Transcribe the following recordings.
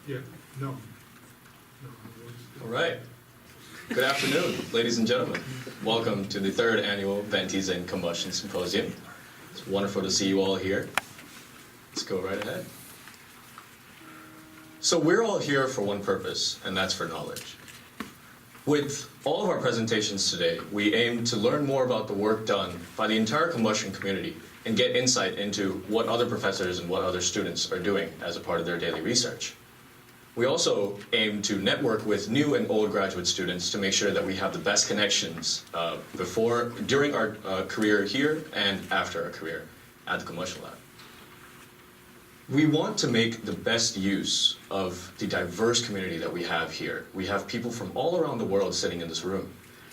Yeah, no. All right. Good afternoon, ladies and gentlemen. Welcome to the third annual Zinn Combustion Symposium. It's wonderful to see you all here. Let's go right ahead. So we're all here for one purpose, and that's for knowledge. With all of our presentations today, we aim to learn more about the work done by the entire combustion community and get insight into what other professors and what other students are doing as a part of their daily research. We also aim to network with new and old graduate students to make sure that we have the best connections during our career here and after our career at the Combustion Lab. We want to make the best use of the diverse community that we have here. We have people from all around the world sitting in this room,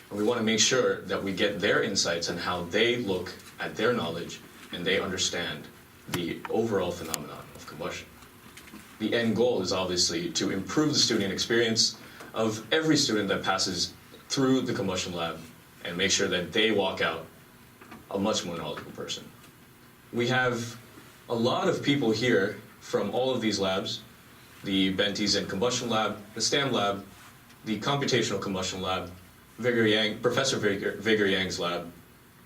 and we want to make sure that we get their insights on how they look at their knowledge and they understand the overall phenomenon of combustion. The end goal is obviously to improve the student experience of every student that passes through the Combustion Lab and make sure that they walk out a much more knowledgeable person. We have a lot of people here from all of these labs: the Zinn Combustion Lab, the STAM Lab, the Computational Combustion Lab, Professor Vigor Yang's lab,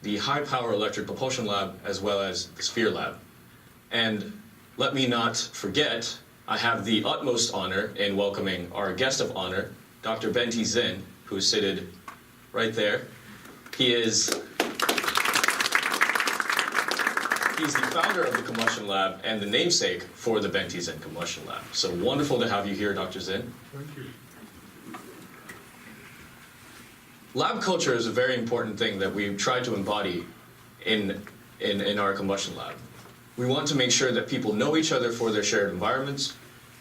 the High Power Electric Propulsion Lab, as well as the Sphere Lab. And let me not forget, I have the utmost honor in welcoming our guest of honor, Dr. Zinn, who is seated right there. He's the founder of the Combustion Lab and the namesake for the Zinn Combustion Lab. So wonderful to have you here, Dr. Zinn. Thank you. Lab culture is a very important thing that we try to embody in our Combustion Lab. We want to make sure that people know each other for their shared environments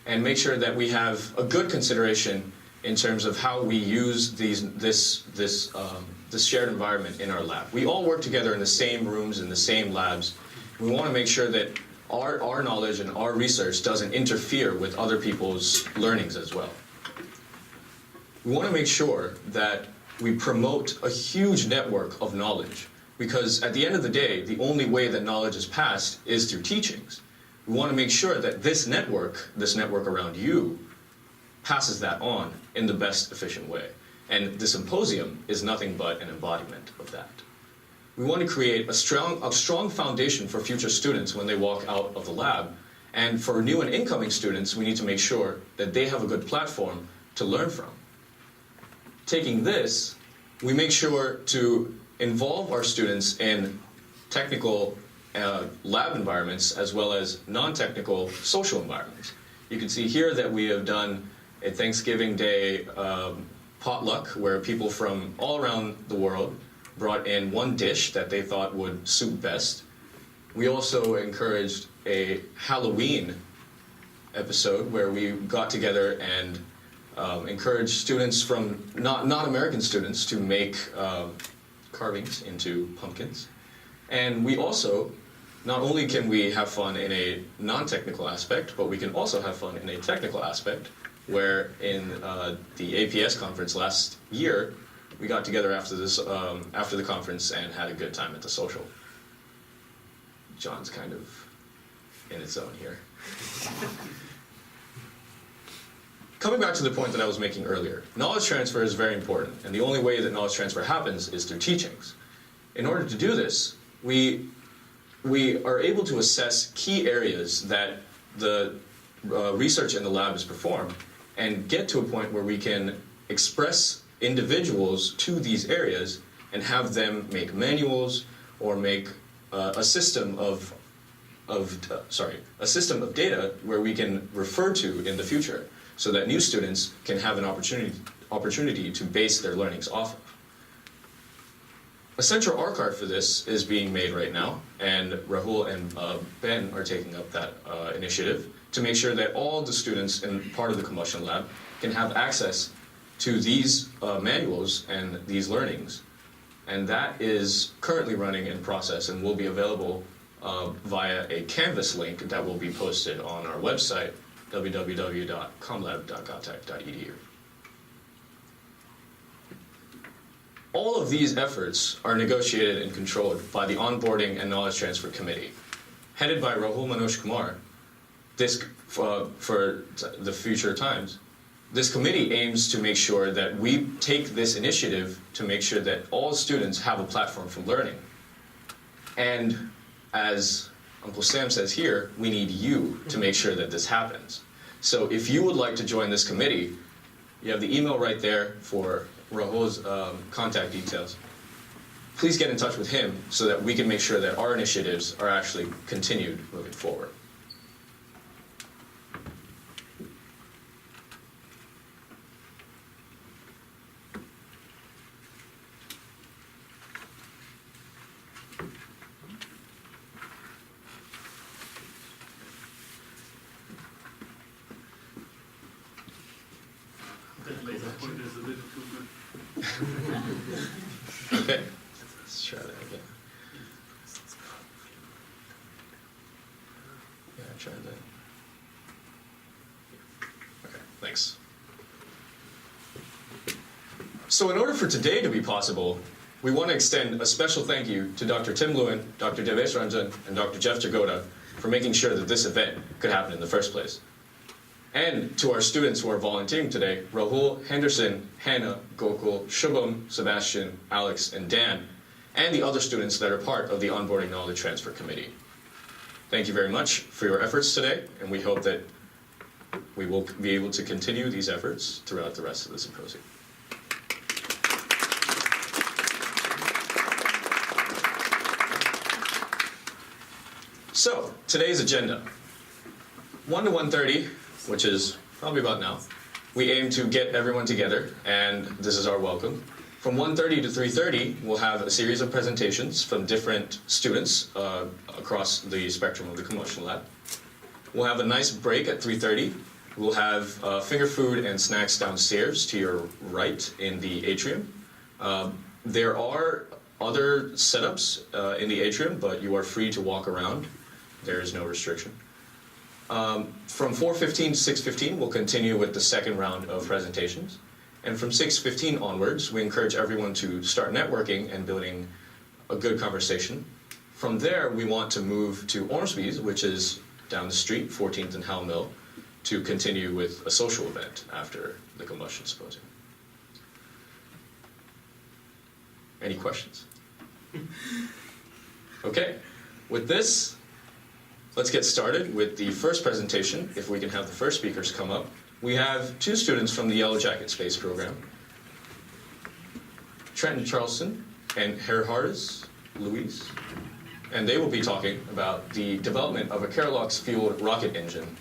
and make sure that we have a good consideration in terms of how we use this shared environment in our lab. We all work together in the same rooms, in the same labs. We want to make sure that our knowledge and our research doesn't interfere with other people's learnings as well. We want to make sure that we promote a huge network of knowledge, because at the end of the day, the only way that knowledge is passed is through teachings. We want to make sure that this network around you, passes that on in the best efficient way. And the symposium is nothing but an embodiment of that. We want to create a strong foundation for future students when they walk out of the lab. And for new and incoming students, we need to make sure that they have a good platform to learn from. Taking this, we make sure to involve our students in technical lab environments as well as non-technical social environments. You can see here that we have done a Thanksgiving Day potluck where people from all around the world brought in one dish that they thought would suit best. We also encouraged a Halloween episode where we got together and encouraged students from non-American students to make carvings into pumpkins. And we also, not only can we have fun in a non-technical aspect, but we can also have fun in a technical aspect, where in the APS conference last year, we got together after the conference and had a good time at the social. John's kind of in its zone here. Coming back to the point that I was making earlier, knowledge transfer is very important, and the only way that knowledge transfer happens is through teachings. In order to do this, we are able to assess key areas that the research in the lab is performed and get to a point where we can express individuals to these areas and have them make manuals or make a system of data where we can refer to in the future, so that new students can have an opportunity to base their learnings off of. A central archive for this is being made right now, and Rahul and Ben are taking up that initiative to make sure that all the students in part of the Combustion Lab can have access to these manuals and these learnings. And that is currently running in process and will be available via a Canvas link that will be posted on our website, www.comlab.gotech.edu. All of these efforts are negotiated and controlled by the Onboarding and Knowledge Transfer Committee, headed by Rahul Manoj Kumar. This, for the future times, this committee aims to make sure that we take this initiative to make sure that all students have a platform for learning. And as Uncle Sam says here, we need you to make sure that this happens. So if you would like to join this committee, you have the email right there for Rahul's contact details. Please get in touch with him so that we can make sure that our initiatives are actually continued moving forward. Okay, let's try that again. Yeah, I tried that. Okay, thanks. So in order for today to be possible, we want to extend a special thank you to Dr. Tim Lewin, Dr. Devesh Ranjan, and Dr. Jeff Jagoda for making sure that this event could happen in the first place. And to our students who are volunteering today, Rahul, Henderson, Hannah, Gokul, Shubham, Sebastian, Alex, and Dan, and the other students that are part of the Onboarding Knowledge Transfer Committee. Thank you very much for your efforts today, and we hope that we will be able to continue these efforts throughout the rest of the symposium. So, today's agenda. 1 to 1:30, which is probably about now, we aim to get everyone together, and this is our welcome. From 1:30 to 3:30, we'll have a series of presentations from different students across the spectrum of the combustion lab. We'll have a nice break at 3:30. We'll have finger food and snacks downstairs to your right in the atrium. There are other setups in the atrium, but you are free to walk around. There is no restriction. From 4:15 to 6:15, we'll continue with the second round of presentations. And from 6:15 onwards, we encourage everyone to start networking and building a good conversation. From there, we want to move to Ormsby's, which is down the street, 14th and Howell Mill, to continue with a social event after the combustion symposium. Any questions? Okay, with this, let's get started with the first presentation. If we can have the first speakers come up. We have two students from the Yellow Jacket Space Program, Trenton Charlson and Gerhardus, Loohuis, and they will be talking about the development of a Kerolox fueled rocket engine,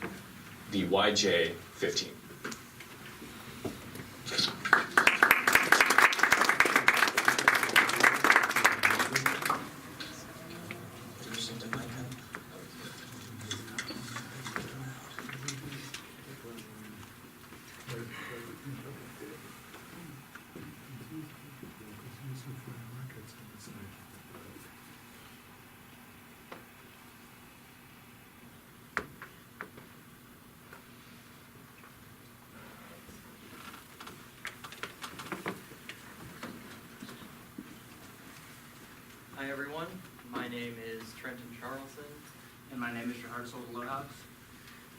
the YJ-15. Hi everyone, my name is Trenton Charlson. And my name is Gerhardus of Loohuis.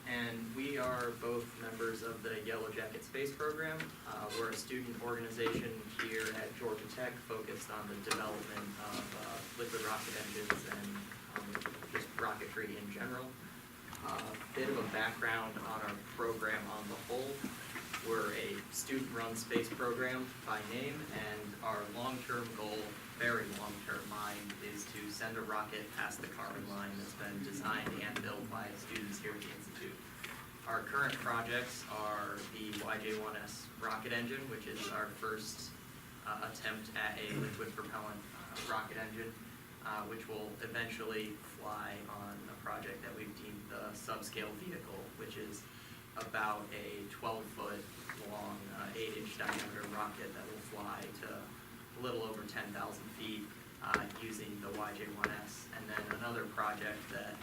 And we are both members of the Yellow Jacket Space Program. We're a student organization here at Georgia Tech focused on the development of liquid rocket engines and just rocketry in general. Bit of a background on our program on the whole. We're a student-run space program by name, and our long-term goal, very long-term mind, is to send a rocket past the carbon line that's been designed and built by students here at the Institute. Our current projects are the YJ-1S rocket engine, which is our first attempt at a liquid propellant rocket engine, which will eventually fly on a project that we've deemed the subscale vehicle, which is about a 12-foot long, 8-inch diameter rocket that will fly to a little over 10,000 feet using the YJ-1S. And then another project that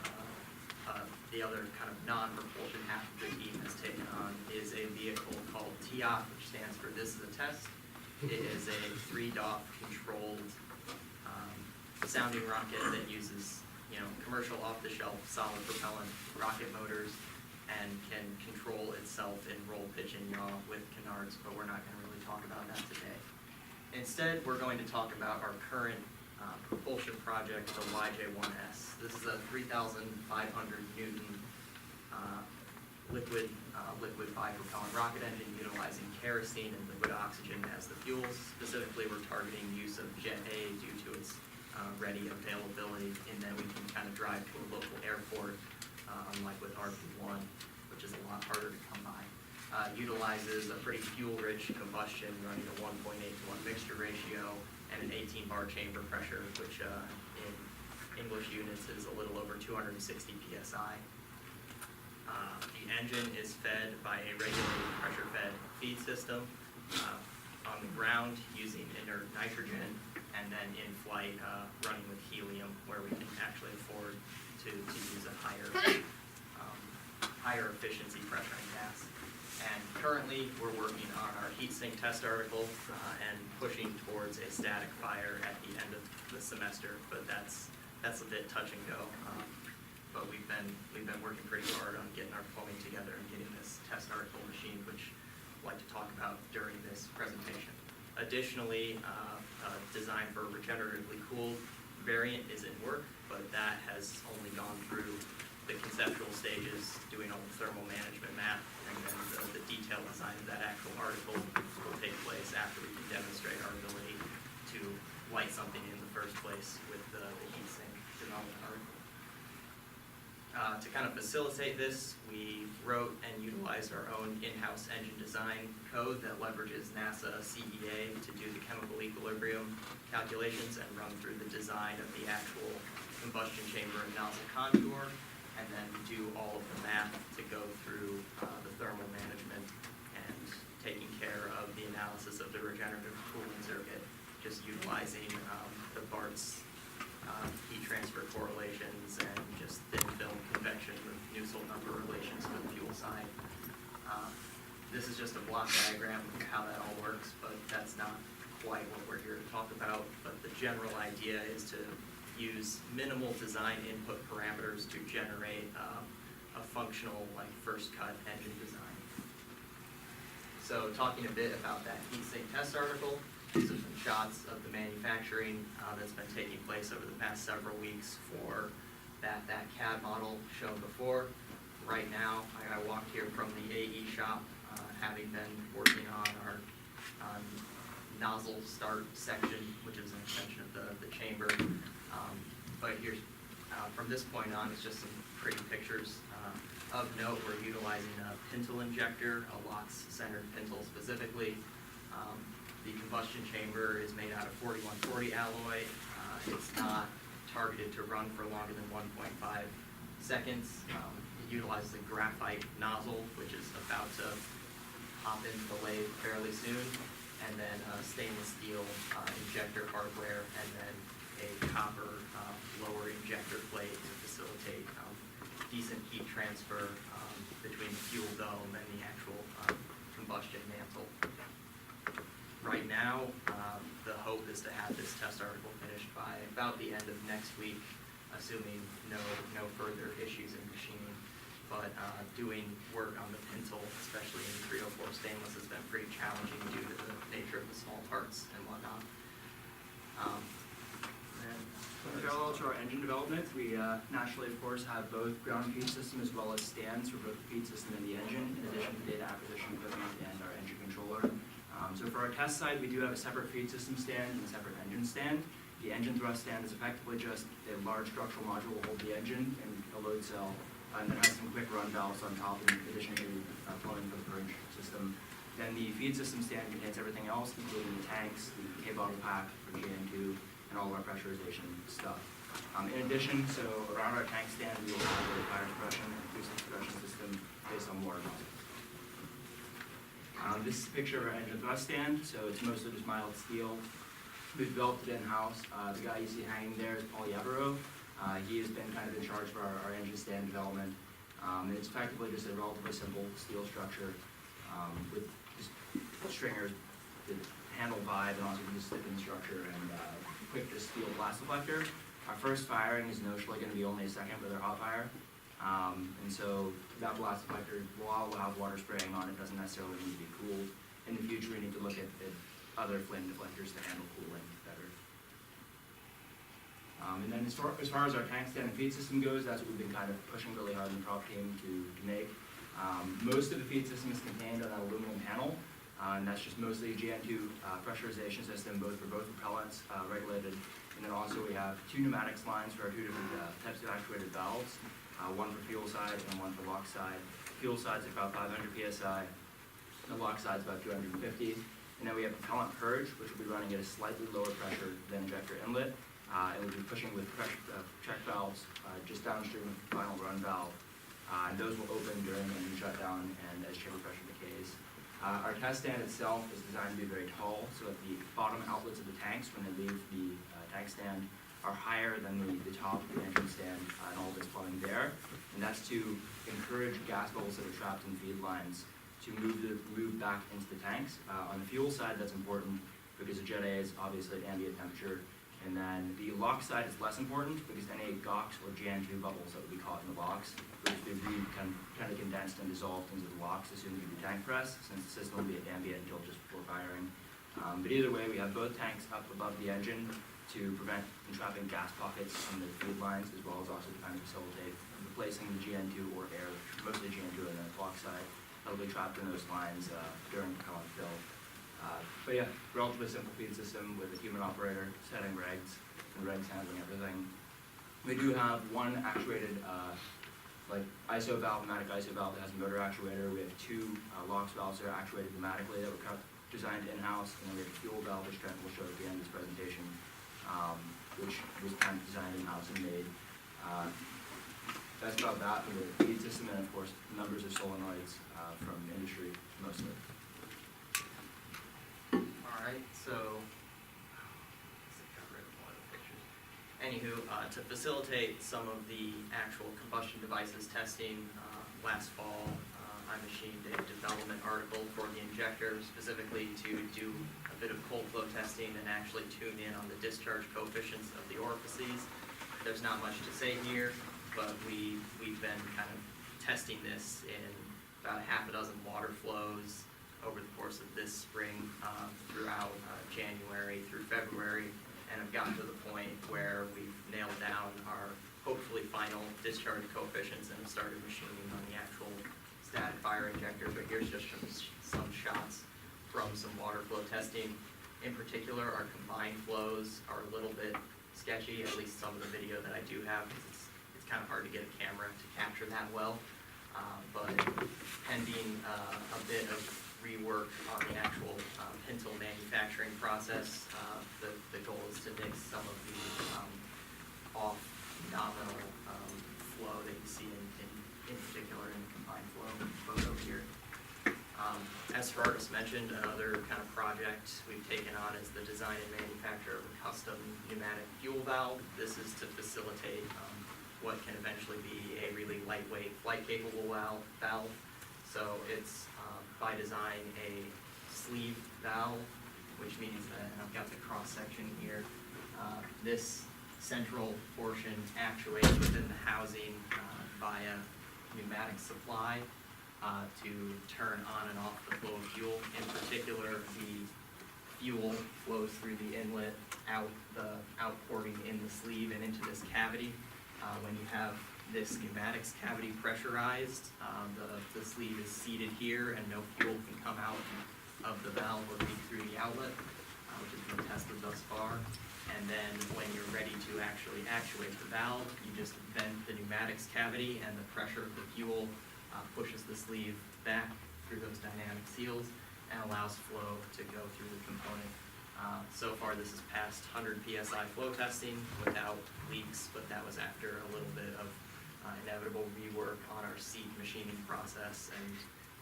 the other kind of non-propulsion half of the team has taken on is a vehicle called TIOC, which stands for This is a Test. It is a 3-DOF controlled sounding rocket that uses, commercial off-the-shelf solid propellant rocket motors and can control itself in roll, pitch, and yaw with canards, but we're not going to really talk about that today. Instead, we're going to talk about our current propulsion project, the YJ-1S. This is a 3,500 Newton liquid bipropellant rocket engine utilizing kerosene and liquid oxygen as the fuels. Specifically, we're targeting use of Jet A due to its ready availability in that we can kind of drive to a local airport, unlike with RP1, which is a lot harder to come by. Utilizes a pretty fuel-rich combustion running a 1.8 to 1 mixture ratio and an 18-bar chamber pressure, which in English units is a little over 260 psi. The engine is fed by a regulated pressure-fed feed system on the ground using inert nitrogen, and then in flight running with helium, where we can actually afford to use a higher efficiency pressurized gas. And currently, we're working on our heat sink test article and pushing towards a static fire at the end of the semester, but that's a bit touch and go. But we've been working pretty hard on getting our plumbing together and getting this test article machine, which I'd like to talk about during this presentation. Additionally, a design for a regeneratively cooled variant is in work, but that has only gone through the conceptual stages, doing all the thermal management math, and then the detailed design of that actual article will take place after we can demonstrate our ability to light something in the first place with the heat sink development article. To kind of facilitate this, we wrote and utilized our own in-house engine design code that leverages NASA CEA to do the chemical equilibrium calculations and run through the design of the actual combustion chamber and nozzle contour, and then do all of the math to go through the thermal management and taking care of the analysis of the regenerative cooling circuit, just utilizing the BART's heat transfer correlations and just thin film convection with Nusselt number relations for the fuel side. This is just a block diagram of how that all works, but that's not quite what we're here to talk about. But the general idea is to use minimal design input parameters to generate a functional, first cut engine design. So talking a bit about that heat sink test article, these are some shots of the manufacturing that's been taking place over the past several weeks for that CAD model shown before. Right now, I walked here from the AE shop, having been working on our nozzle start section, which is an extension of the chamber. But here's, from this point on, it's just some pretty pictures. Of note, we're utilizing a pintle injector, a LOX-centered pintle specifically. The combustion chamber is made out of 4140 alloy. It's not targeted to run for longer than 1.5 seconds. It utilizes a graphite nozzle, which is about to pop into the lathe fairly soon, and then stainless steel injector hardware, and then a copper lower injector plate to facilitate decent heat transfer between the fuel dome and the actual combustion mantle. Right now, the hope is to have this test article finished by about the end of next week, assuming no further issues in machining. But doing work on the pintle, especially in 304 stainless, has been pretty challenging due to the nature of the small parts and whatnot. In parallel to our engine development, we naturally, of course, have both ground feed system as well as stands for both the feed system and the engine, in addition to data acquisition equipment and our engine controller. So for our test side, we do have a separate feed system stand and a separate engine stand. The engine thrust stand is effectively just a large structural module to hold the engine and a load cell, and then has some quick run valves on top in addition to plumbing for the purge system. Then the feed system stand contains everything else, including the tanks, the K-bottle pack for GN2, and all of our pressurization stuff. In addition, so around our tank stand, we will have a fire suppression and acoustic suppression system based on water nozzles. This is a picture of our engine thrust stand, so it's mostly just mild steel. We've developed it in-house. The guy you see hanging there is Paul Yabaro. He has been kind of in charge for our engine stand development. And it's effectively just a relatively simple steel structure with just stringers handle vibe and also just stiffen structure and quick to steel blast deflector. Our first firing is notionally going to be only a second with our hot fire. And so that blast deflector, while we'll have water spraying on it, doesn't necessarily need to be cooled. In the future, we need to look at other flame deflectors to handle cooling better. And then as far as our tank stand and feed system goes, that's what we've been kind of pushing really hard in the prop team to make. Most of the feed system is contained on an aluminum panel, and that's just mostly a GN2 pressurization system, both propellants regulated. And then also we have two pneumatics lines for our two different types of actuated valves, one for fuel side and one for lock side. Fuel side's about 500 PSI, the lock side's about 250. And then we have propellant purge, which will be running at a slightly lower pressure than injector inlet. And we'll be pushing with check valves just downstream of the final run valve. And those will open during engine shutdown and as chamber pressure decays. Our test stand itself is designed to be very tall, so that the bottom outlets of the tanks, when they leave the tank stand, are higher than the top of the engine stand and all this plumbing there. And that's to encourage gas bubbles that are trapped in feed lines to move back into the tanks. On the fuel side, that's important because the Jet A is obviously at ambient temperature. And then the lock side is less important because any GOX or GN2 bubbles that would be caught in the locks, which would be kind of condensed and dissolved into the locks as soon as you do tank press, since the system will be at ambient until just before firing. But either way, we have both tanks up above the engine to prevent entrapping gas pockets in the feed lines, as well as also to kind of facilitate replacing the GN2 or air, mostly GN2 and then the lock side, that'll be trapped in those lines during propellant fill. But yeah, relatively simple feed system with a human operator setting regs and regs handling everything. We do have one actuated like ISO valve, pneumatic ISO valve that has a motor actuator. We have two LOX valves that are actuated pneumatically that were designed in-house, and then we have a fuel valve, which Trenton will show at the end of this presentation, which was kind of designed in-house and made. That's about that for the feed system, and of course, numbers of solenoids from industry, mostly. Alright, so, got rid of one of the pictures. Anywho, to facilitate some of the actual combustion devices testing, last fall, I machined a development article for the injector, specifically to do a bit of cold flow testing and actually tune in on the discharge coefficients of the orifices. There's not much to say here, but we've been kind of testing this in about half a dozen water flows over the course of this spring, throughout January through February, and have gotten to the point where we've nailed down our hopefully final discharge coefficients and have started machining on the actual static fire injector. But here's just some shots from some water flow testing. In particular, our combined flows are a little bit sketchy, at least some of the video that I do have, because it's kind of hard to get a camera to capture that well. But pending a bit of rework on the actual pintle manufacturing process, the goal is to mix some of the off nominal flow that you see in particular in the combined flow photo here. As Gerhardus mentioned, another kind of project we've taken on is the design and manufacture of a custom pneumatic fuel valve. This is to facilitate what can eventually be a really lightweight, flight-capable valve. So it's by design a sleeve valve, which means that, and I've got the cross-section here, this central portion actuates within the housing via pneumatic supply to turn on and off the flow of fuel. In particular, the fuel flows through the inlet, outporting in the sleeve and into this cavity. When you have this pneumatics cavity pressurized, the sleeve is seated here and no fuel can come out of the valve or leak through the outlet, which has been tested thus far. And then when you're ready to actually actuate the valve, you just vent the pneumatics cavity and the pressure of the fuel pushes the sleeve back through those dynamic seals and allows flow to go through the component. So far this has passed 100 PSI flow testing without leaks, but that was after a little bit of inevitable rework on our seat machining process and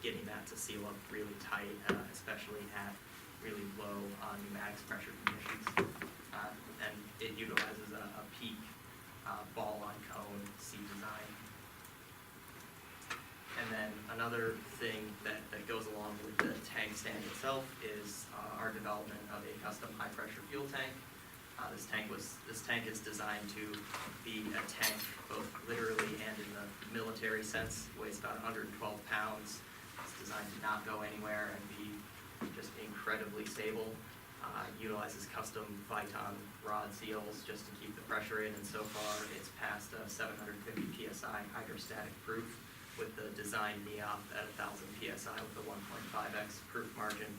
getting that to seal up really tight, especially at really low pneumatics pressure conditions. And it utilizes a peak ball on cone seat design. And then another thing that goes along with the tank stand itself is our development of a custom high-pressure fuel tank. This tank is designed to be a tank both literally and in the military sense. It weighs about 112 pounds. It's designed to not go anywhere and be just incredibly stable. Utilizes custom Viton rod seals just to keep the pressure in, and so far it's passed 750 psi hydrostatic proof, with the design NEOP at 1000 psi with a 1.5x proof margin,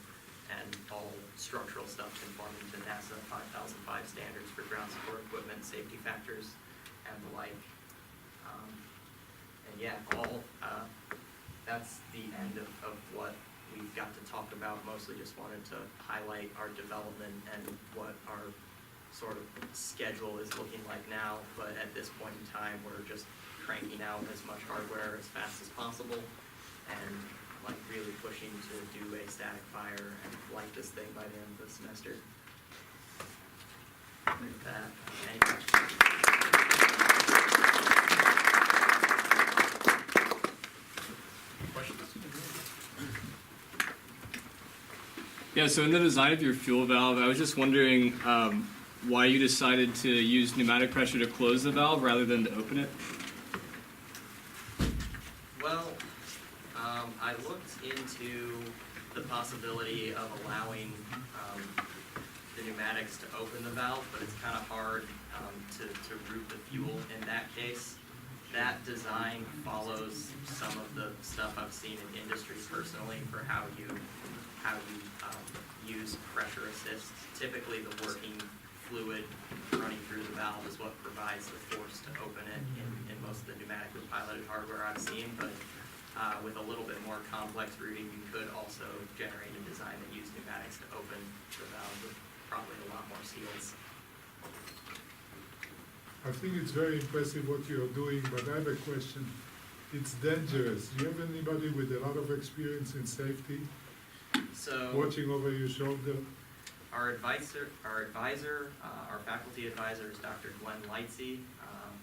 and all structural stuff conforming to NASA 5005 standards for ground support equipment, safety factors, and the like. And yeah, that's the end of what we've got to talk about. Mostly just wanted to highlight our development and what our sort of schedule is looking like now, but at this point in time, we're just cranking out as much hardware as fast as possible and like really pushing to do a static fire and light this thing by the end of the semester. With that, any questions? Yeah, so in the design of your fuel valve, I was just wondering why you decided to use pneumatic pressure to close the valve rather than to open it? Well, I looked into the possibility of allowing the pneumatics to open the valve, but it's kind of hard to route the fuel in that case. That design follows some of the stuff I've seen in industry personally for how you use pressure assist. Typically, the working fluid running through the valve is what provides the force to open it in most of the pneumatically piloted hardware I've seen, but with a little bit more complex routing, you could also generate a design that used pneumatics to open the valve with probably a lot more seals. I think it's very impressive what you're doing, but I have a question. It's dangerous. Do you have anybody with a lot of experience in safety So watching over your shoulder? our faculty advisor is Dr. Glenn Lightsey.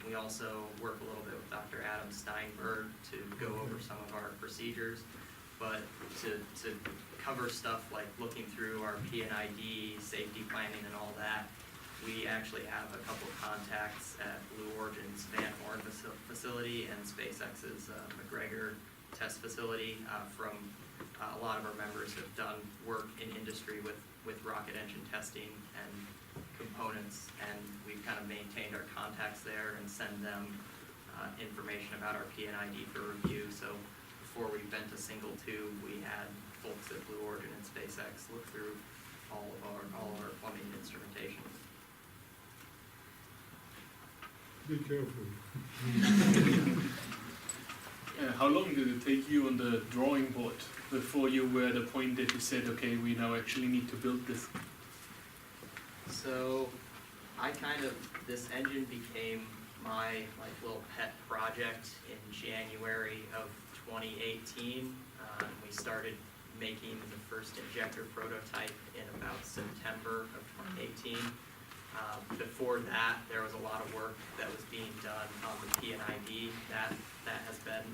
We also work a little bit with Dr. Adam Steinberg to go over some of our procedures, but to cover stuff like looking through our P&ID, safety planning and all that, we actually have a couple of contacts at Blue Origin's Van Horn facility and SpaceX's McGregor test facility. From a lot of our members have done work in industry with rocket engine testing and components, and we've kind of maintained our contacts there and send them information about our P&ID for review. So before we bent a single tube, we had folks at Blue Origin and SpaceX look through all of our plumbing instrumentation. Be careful. How long did it take you on the drawing board before you were at a point that you said, okay, we now actually need to build this? So this engine became my little pet project in January of 2018. We started making the first injector prototype in about September of 2018. Before that, there was a lot of work that was being done on the P&ID. That has been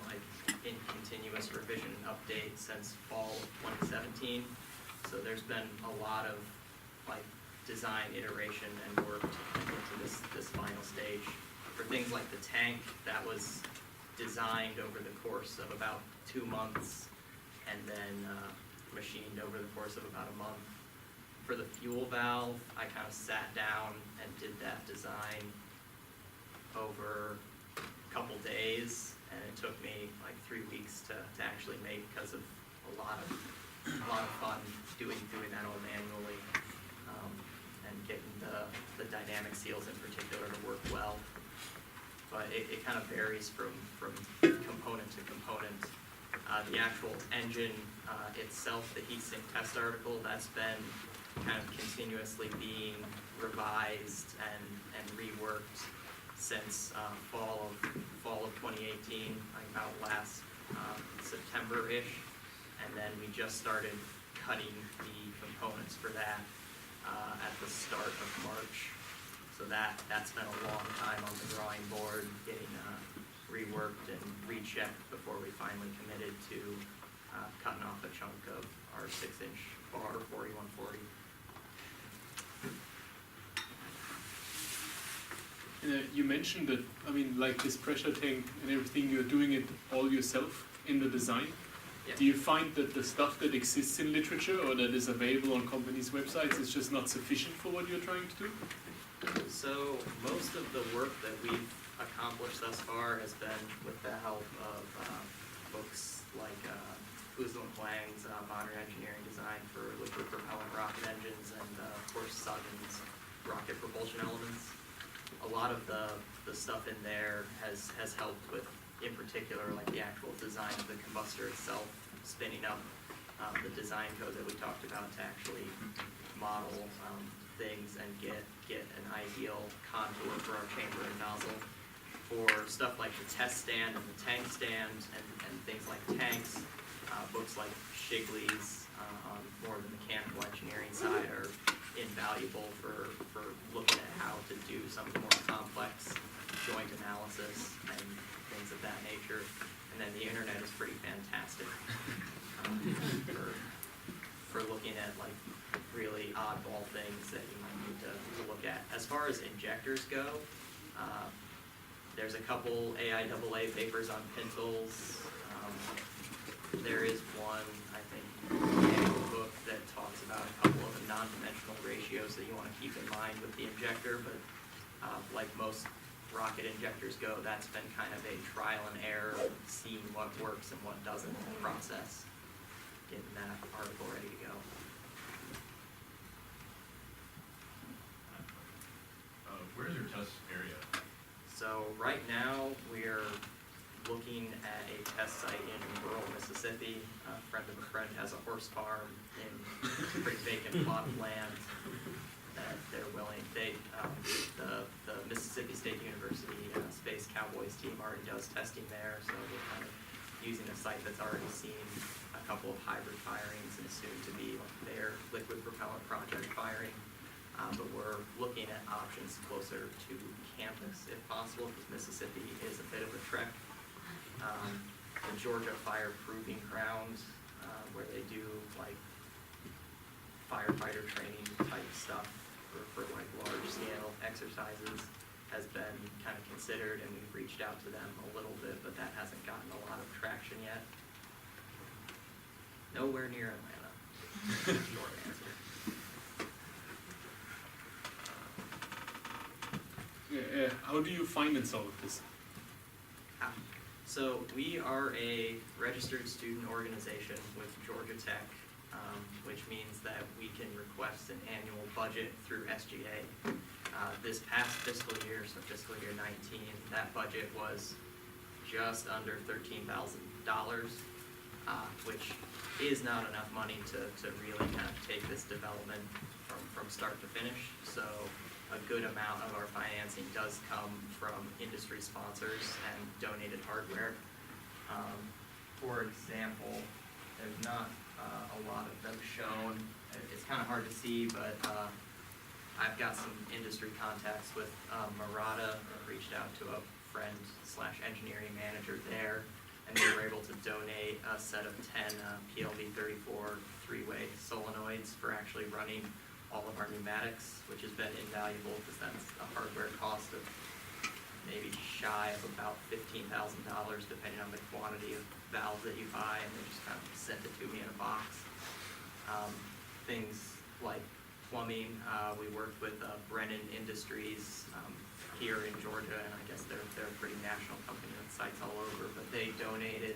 in continuous revision and update since fall of 2017. So there's been a lot of design iteration and work into this final stage. For things like the tank, that was designed over the course of about 2 months and then machined over the course of about a month. For the fuel valve, I kind of sat down and did that design over a couple days, and it took me 3 weeks to actually make because of a lot of fun doing that all manually, and getting the dynamic seals in particular to work well. But it kind of varies from component to component. The actual engine itself, the heatsink test article, that's been kind of continuously being revised and reworked since fall of 2018, about last September-ish, and then we just started cutting the components for that at the start of March. So that's been a long time on the drawing board, getting reworked and rechecked before we finally committed to cutting off a chunk of our 6-inch bar 4140. You mentioned that, I mean, like this pressure tank and everything, you're doing it all yourself in the design. Yeah. Do you find that the stuff that exists in literature or that is available on companies' websites is just not sufficient for what you're trying to do? So most of the work that we've accomplished thus far has been with the help of books like Loohuis and Huang's Modern Engineering Design for Liquid Propellant Rocket Engines and of course Suggen's Rocket Propulsion Elements. A lot of the stuff in there has helped with, in particular, like the actual design of the combustor itself, spinning up the design code that we talked about to actually model things and get an ideal contour for our chamber and nozzle. For stuff like the test stand and the tank stand and things like tanks, books like Shigley's on more of the mechanical engineering side are invaluable for looking at how to do some of the more complex joint analysis and things of that nature. And then the internet is pretty fantastic for looking at like really oddball things that you might need to look at. As far as injectors go, there's a couple AIAA papers on pintles. There is one, I think, manual book that talks about a couple of the non-dimensional ratios that you want to keep in mind with the injector, but like most rocket injectors go, that's been kind of a trial and error, seeing what works and what doesn't in the process, getting that article ready to go. Where's your test area? So right now, we're looking at a test site in rural Mississippi. A friend of a friend has a horse farm in a pretty vacant plot of land that they're willing, the Mississippi State University Space Cowboys team already does testing there, so we're kind of using a site that's already seen a couple of hybrid firings and soon to be their liquid propellant project firing. But we're looking at options closer to campus if possible, because Mississippi is a bit of a trek. The Georgia Fire Proving Ground, where they do like firefighter training type stuff for like large scale exercises, has been kind of considered, and we've reached out to them a little bit, but that hasn't gotten a lot of traction yet. Nowhere near Atlanta. Short answer. How do you finance all of this? So we are a registered student organization with Georgia Tech, which means that we can request an annual budget through SGA. This past fiscal year, so fiscal year 19, that budget was just under $13,000, which is not enough money to really kind of take this development from start to finish. So a good amount of our financing does come from industry sponsors and donated hardware. For example, there's not a lot of them shown. It's kind of hard to see, but I've got some industry contacts with Murata. I reached out to a friend / engineering manager there, and they were able to donate a set of 10 PLV34 3-way solenoids for actually running all of our pneumatics, which has been invaluable because that's a hardware cost of maybe shy of about $15,000 depending on the quantity of valves that you buy, and they just kind of sent it to me in a box. Things like plumbing, we worked with Brennan Industries here in Georgia, and I guess they're a pretty national company with sites all over, but they donated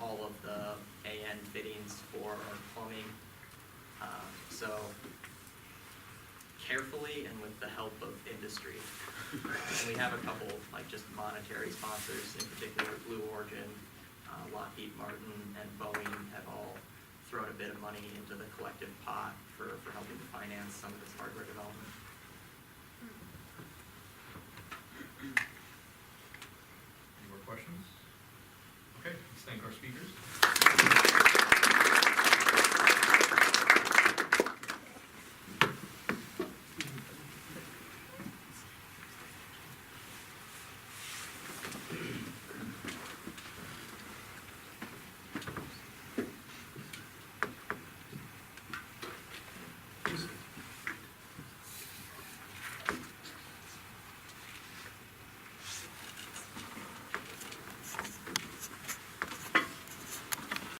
all of the AN fittings for our plumbing. So carefully and with the help of industry. And we have a couple like just monetary sponsors, in particular Blue Origin, Lockheed Martin, and Boeing have all thrown a bit of money into the collective pot for helping to finance some of this hardware development. Any more questions? Okay, let's thank our speakers.